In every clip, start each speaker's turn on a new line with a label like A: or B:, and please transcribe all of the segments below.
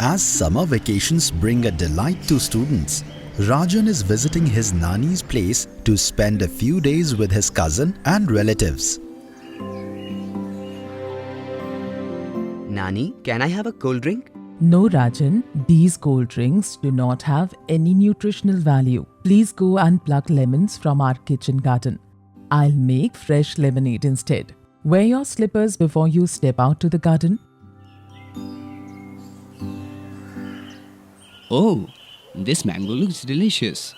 A: As summer vacations bring a delight to students, Rajan is visiting his Nani's place to spend a few days with his cousin and relatives.
B: Nani, can I have a cold drink?
C: No, Rajan, these cold drinks do not have any nutritional value. Please go and pluck lemons from our kitchen garden. I'll make fresh lemonade instead. Wear your slippers before you step out to the garden.
D: Oh, this mango looks delicious.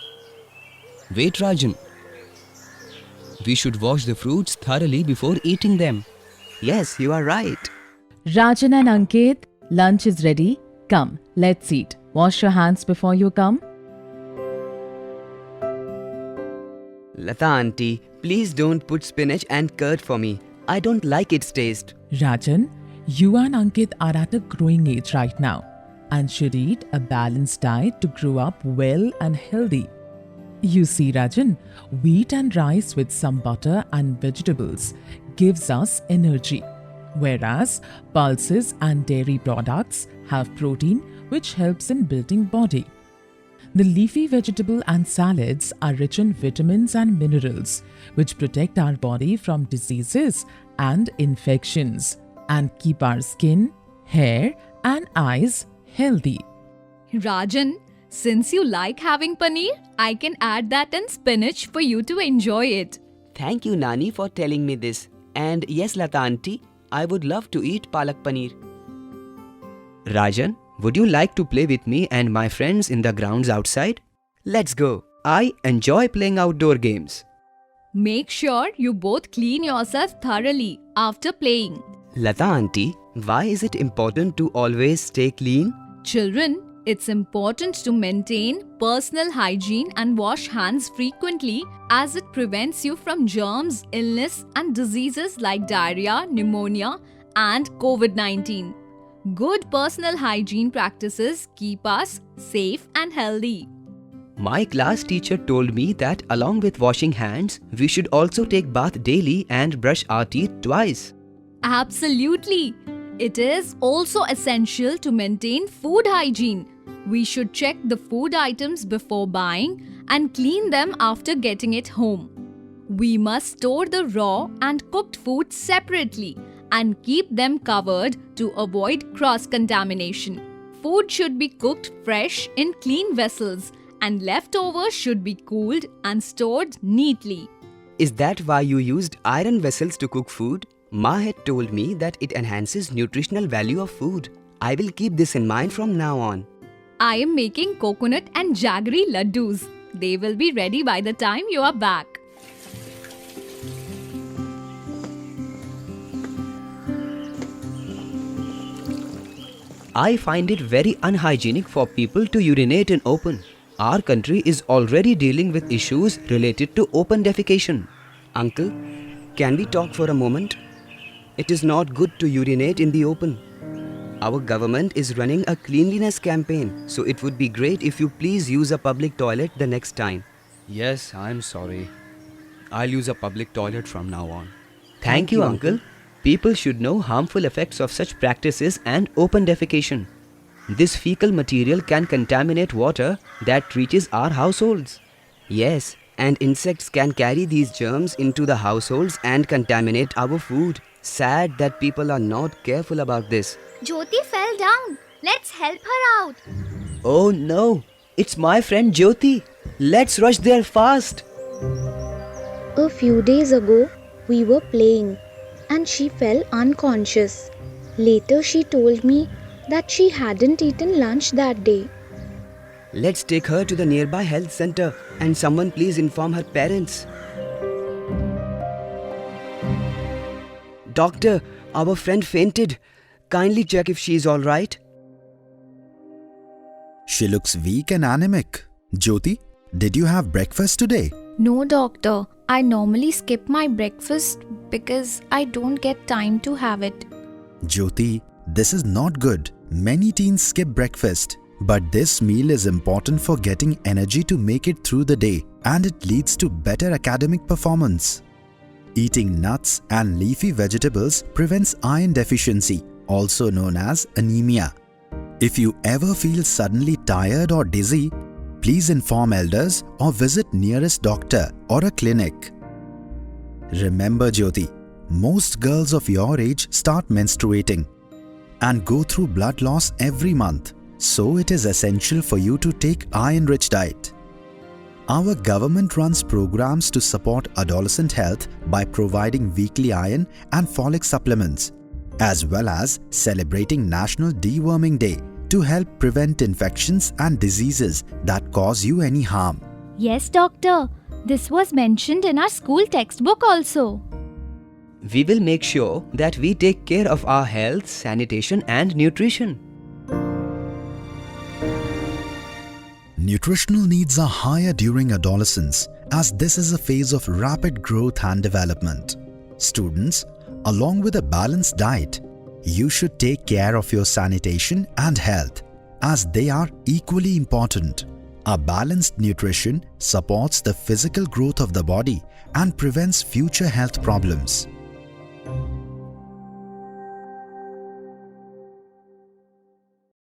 D: Wait, Rajan. We should wash the fruits thoroughly before eating them.
B: Yes, you are right.
C: Rajan and Ankit, lunch is ready. Come, let's eat. Wash your hands before you come.
B: Lata auntie, please don't put spinach and curd for me. I don't like its taste.
C: Rajan, you and Ankit are at a growing age right now and should eat a balanced diet to grow up well and healthy. You see, Rajan, wheat and rice with some butter and vegetables gives us energy, whereas pulses and dairy products have protein which helps in building body. The leafy vegetable and salads are rich in vitamins and minerals which protect our body from diseases and infections and keep our skin, hair and eyes healthy.
E: Rajan, since you like having paneer, I can add that in spinach for you to enjoy it.
B: Thank you, Nani, for telling me this. And yes, Lata auntie, I would love to eat palak paneer. Rajan, would you like to play with me and my friends in the grounds outside? Let's go. I enjoy playing outdoor games.
E: Make sure you both clean yourself thoroughly after playing.
B: Lata auntie, why is it important to always stay clean?
E: Children, it's important to maintain personal hygiene and wash hands frequently as it prevents you from germs, illness and diseases like diarrhea, pneumonia and COVID-19. Good personal hygiene practices keep us safe and healthy.
B: My class teacher told me that along with washing hands, we should also take bath daily and brush our teeth twice.
E: Absolutely. It is also essential to maintain food hygiene. We should check the food items before buying and clean them after getting it home. We must store the raw and cooked food separately and keep them covered to avoid cross-contamination. Food should be cooked fresh in clean vessels and leftovers should be cooled and stored neatly.
B: Is that why you used iron vessels to cook food? Ma had told me that it enhances nutritional value of food. I will keep this in mind from now on.
E: I am making coconut and jaggery laddus. They will be ready by the time you are back.
B: I find it very unhygienic for people to urinate in open. Our country is already dealing with issues related to open defecation. Uncle, can we talk for a moment? It is not good to urinate in the open. Our government is running a cleanliness campaign, so it would be great if you please use a public toilet the next time.
D: Yes, I'm sorry. I'll use a public toilet from now on.
B: Thank you, Uncle. People should know harmful effects of such practices and open defecation. This fecal material can contaminate water that reaches our households. Yes, and insects can carry these germs into the households and contaminate our food. Sad that people are not careful about this.
F: Jyoti fell down. Let's help her out.
B: Oh no, it's my friend Jyoti. Let's rush there fast.
G: A few days ago, we were playing and she fell unconscious. Later, she told me that she hadn't eaten lunch that day.
B: Let's take her to the nearby health center and someone please inform her parents. Doctor, our friend fainted. Kindly check if she is alright.
A: She looks weak and anemic. Jyoti, did you have breakfast today?
F: No, doctor. I normally skip my breakfast because I don't get time to have it.
A: Jyoti, this is not good. Many teens skip breakfast. But this meal is important for getting energy to make it through the day, and it leads to better academic performance. Eating nuts and leafy vegetables prevents iron deficiency, also known as anemia. If you ever feel suddenly tired or dizzy, please inform elders or visit nearest doctor or a clinic. Remember Jyoti, most girls of your age start menstruating and go through blood loss every month, so it is essential for you to take iron-rich diet. Our government runs programs to support adolescent health by providing weekly iron and folic supplements, as well as celebrating National Deworming Day to help prevent infections and diseases that cause you any harm.
E: Yes, doctor. This was mentioned in our school textbook also.
B: We will make sure that we take care of our health, sanitation and nutrition.
A: Nutritional needs are higher during adolescence, as this is a phase of rapid growth and development. Students, along with a balanced diet, you should take care of your sanitation and health, as they are equally important. A balanced nutrition supports the physical growth of the body and prevents future health problems.